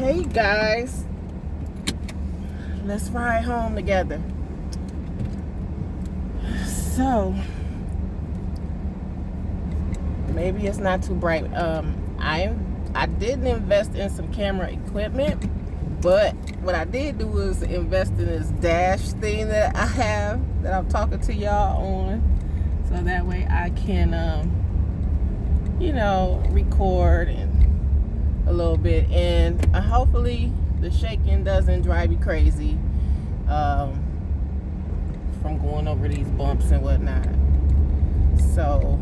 Hey guys, let's ride home together. So maybe it's not too bright. I didn't invest in some camera equipment, but what I did do was invest in this dash thing that I have that I'm talking to y'all on, so that way I can record and a little bit, and hopefully the shaking doesn't drive you crazy from going over these bumps and whatnot. So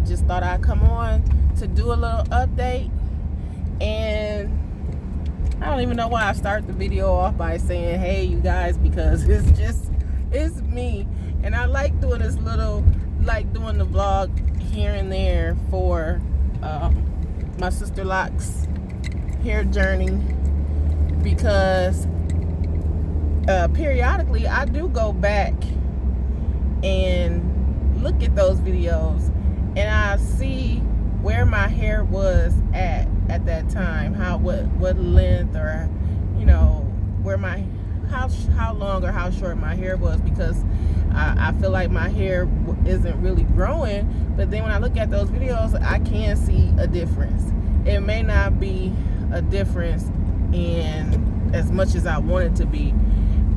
just thought I'd come on to do a little update. And I don't even know why I start the video off by saying hey you guys, because it's me, and I like doing this little, like doing the vlog here and there for my Sisterlocks hair journey, because periodically I do go back and look at those videos, and I see where my hair was at that time, what length, or where how long or how short my hair was, because I feel like my hair isn't really growing. But then when I look at those videos, I can see a difference. It may not be a difference in as much as I want it to be,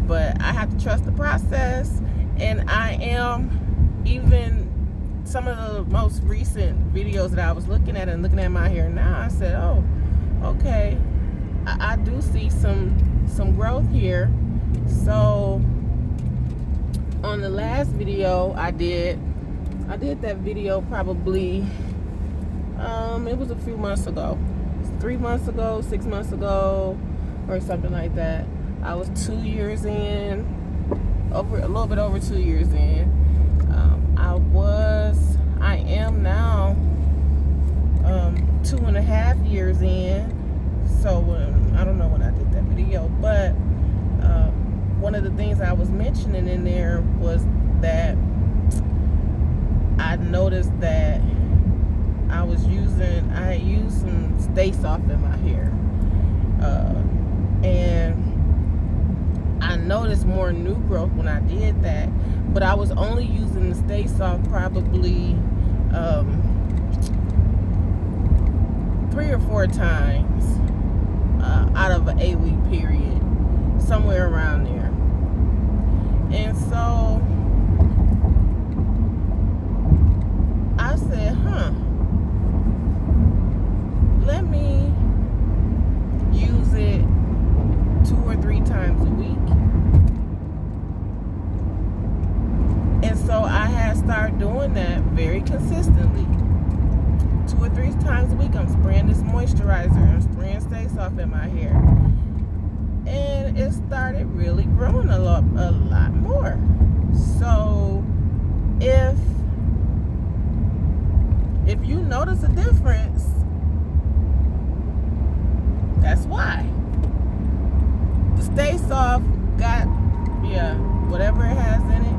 but I have to trust the process. And I am, even some of the most recent videos that I was looking at my hair now, I said, oh, okay, I do see some growth here. So on the last video I did that video probably it was a few months ago, 3 months ago, 6 months ago, or something like that. I was 2 years in, a little bit over 2 years in. I am now 2.5 years in. So I don't know when I did that video, but one of the things I was mentioning in there was that I noticed that I had used some Stay Soft in my hair, and I noticed more new growth when I did that. But I was only using the Stay Soft probably 3 or 4 times out of an 8-week period, somewhere around there. And so I said, let me use it 2 or 3 times a week. And so I had started doing that very consistently. 2 or 3 times a week, I'm spraying this moisturizer, I'm spraying Stay Soft in my hair. And it started really growing a lot more. So if you notice a difference, that's why. The Stay Soft got, whatever it has in it,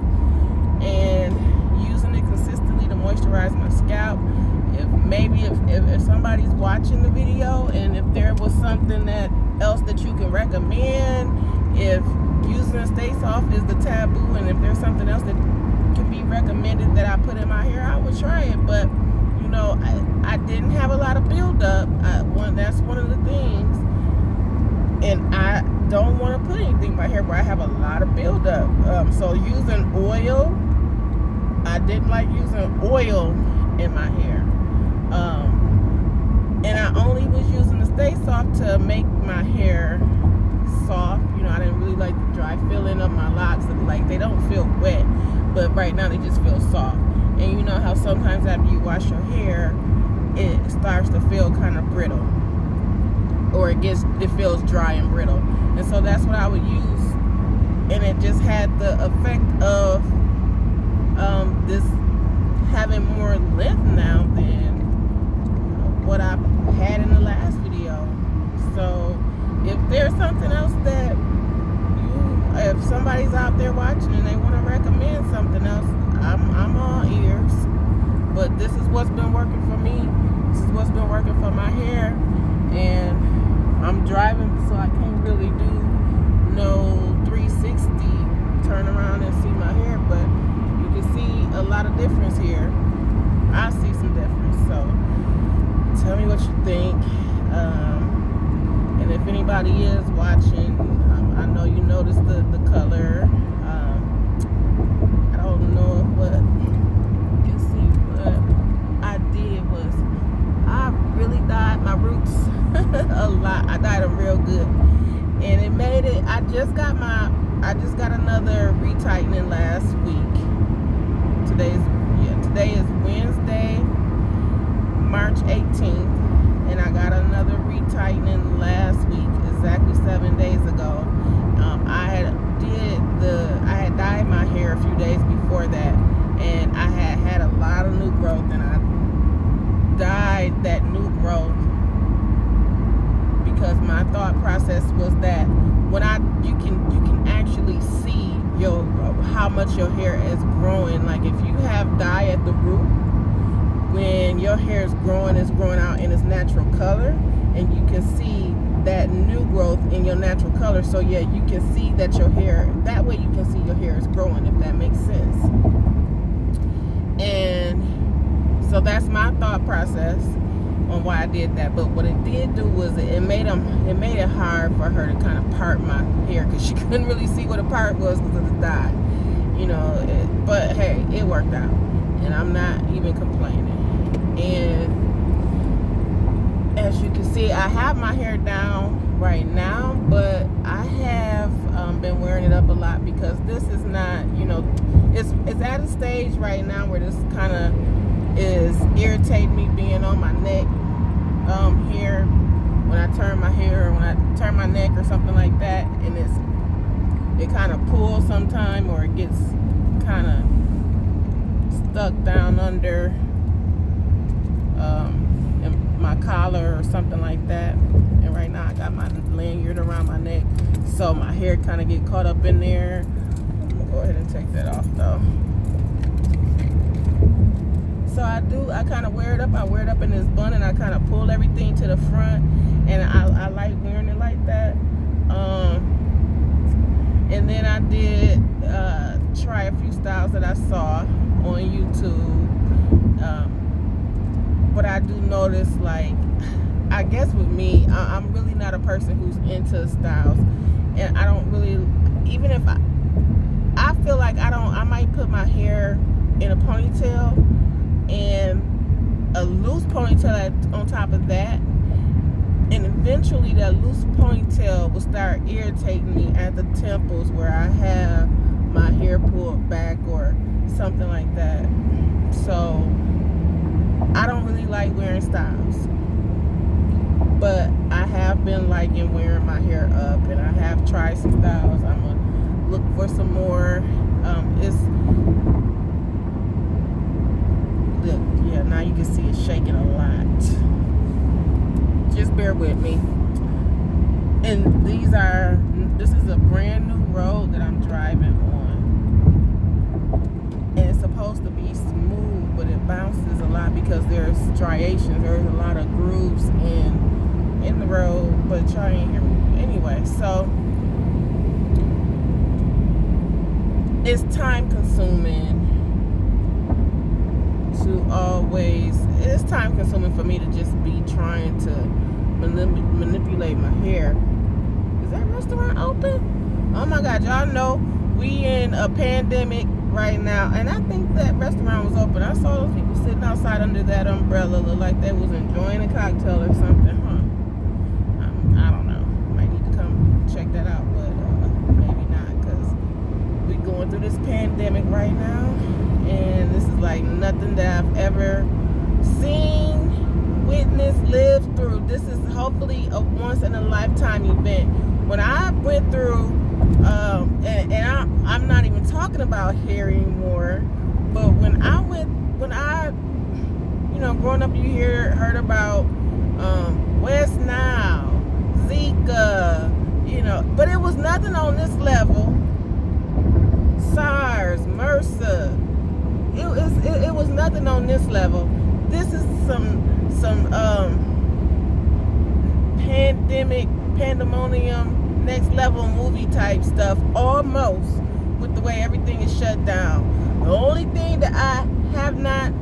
and using it consistently to moisturize my scalp. If somebody's watching the video, and if there was something else that you can recommend, if using Stay Soft is the taboo, and if there's something else that can be recommended that I put in my hair, I would try it. But I didn't have a lot of buildup. That's one of the things, and I don't want to put anything in my hair where I have a lot of buildup. So using oil, I didn't like using oil in my hair. And I only was using the Stay Soft to make my hair soft. I didn't really like the dry feeling of my locks. Like, they don't feel wet, but right now they just feel soft. And you know how sometimes after you wash your hair, it starts to feel kind of brittle, or it feels dry and brittle. And so that's what I would use, and it just had the effect of this having more length now than what I had in the last video. So if there's something else that if somebody's out there watching and they want to recommend something else, I'm all ears. But this is what's been working for me. This is what's been working for my hair, and I'm what you think. And if anybody is watching, I know you noticed the color. I don't know what you can see, what I did was I really dyed my roots a lot. I dyed them real good, and it made it. I just got another retightening last week. Today is Wednesday, March 18th, and I got another retightening last week, exactly 7 days ago. I had dyed my hair a few days before that, and I had a lot of new growth, and I dyed that new growth because my thought process was that when you can actually see how much your hair is growing. Like if you have dye at the root, when your hair is growing out in its natural color, and you can see that new growth in your natural color. So yeah, you can see that your hair, that way you can see your hair is growing, if that makes sense. And so that's my thought process on why I did that. But what it did do was it made it hard for her to kind of part my hair, because she couldn't really see what a part was because of the dye, but hey, it worked out, and I'm not even complaining. And as you can see, I have my hair down right now, but I have been wearing it up a lot because this is not, it's at a stage right now where this kind of is irritating me, being on my neck here when I turn my hair, or when I turn my neck or something like that, and it kind of pulls sometime, or it gets kind of stuck down under in my collar or something like that. And right now I got my lanyard around my neck, so my hair kind of get caught up in there. I'm gonna go ahead and take that off though. So I kind of wear it up. I wear it up in this bun, and I kind of pull everything to the front, and I like wearing it like that. And then I did try a few styles that I saw on YouTube. But I do notice, like, I guess with me, I'm really not a person who's into styles, and I don't really, even if I feel like I might put my hair in a ponytail and a loose ponytail on top of that, and eventually that loose ponytail will start irritating me at the temples where I have my hair pulled back or something like that. So I don't really like wearing styles, but I have been liking wearing my hair up, and I have tried some styles. I'm gonna look for some more. Yeah, now you can see it's shaking a lot. Just bear with me. And this is a brand new road that I'm driving on, and it's supposed to be smooth, but it bounces a lot because there's striations. There's a lot of grooves in the road, but y'all ain't hear me anyway. So it's time consuming it's time consuming for me to just be trying to manipulate my hair. Is that restaurant open? Oh my God, y'all know we in a pandemic right now, and I think that restaurant was open. I saw those people sitting outside under that umbrella, look like they was enjoying a cocktail or something, I don't know. Might need to come check that out, but maybe not, because we going through this pandemic right now, and this is like nothing that I've ever seen, witnessed, lived through. This is hopefully a once in a lifetime event. When I went through, I'm not even talking about hair anymore, but when I growing up, you heard about West Nile, Zika, but it was nothing on this level. SARS, MRSA, it was nothing on this level. This is some pandemonium, next level movie type stuff, almost, with the way everything is shut down. The only thing that I have not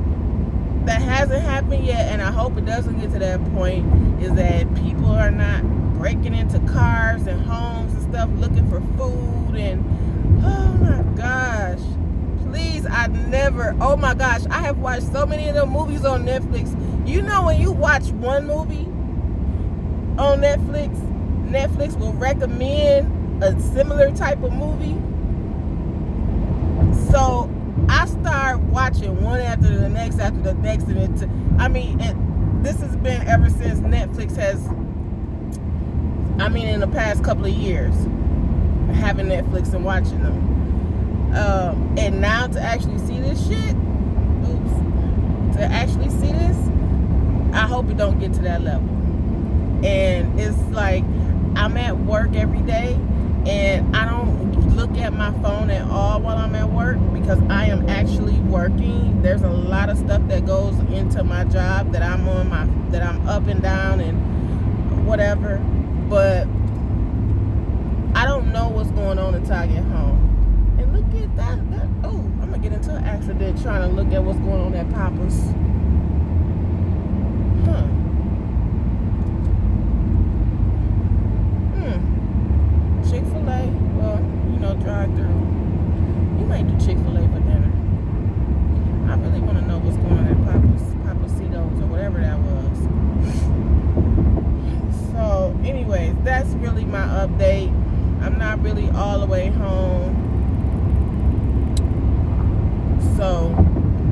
that hasn't happened yet, and I hope it doesn't get to that point, is that people are not breaking into cars and homes and stuff looking for food. And oh my gosh, please, oh my gosh, I have watched so many of the movies on Netflix. You know, when you watch one movie on Netflix will recommend a similar type of movie. So I start watching one after the next, and this has been ever since Netflix has, in the past couple of years, having Netflix and watching them. And now to actually see this shit, I hope it don't get to that level. And it's like, I'm at work every day, and I don't look at my phone at all while I'm at work, because I am actually working. There's a lot of stuff that goes into my job that I'm up and down and whatever, but I don't know what's going on until I get home. And look at that. Oh, I'm gonna get into an accident trying to look at what's going on at Papa's. Chick-fil-A, well, drive-through. You might do Chick-fil-A for dinner. I really want to know what's going on at Papacitos or whatever that was. So, anyways, that's really my update. I'm not really all the way home. So,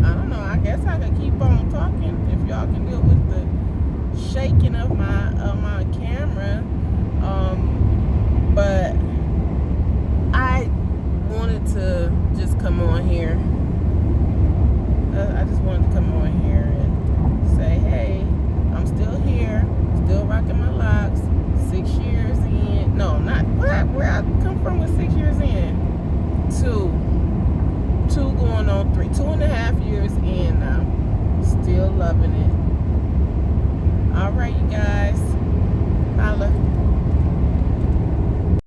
I don't know. I guess I could keep on talking if y'all can deal with the shaking of my camera. But I wanted to just come on here. I just wanted to come on here and say, hey, I'm still here, still rocking my locks. 6 years in. No, not where I come from with 6 years in. Two going on 3, 2.5 years in now. Still loving it. All right, you guys. Holla.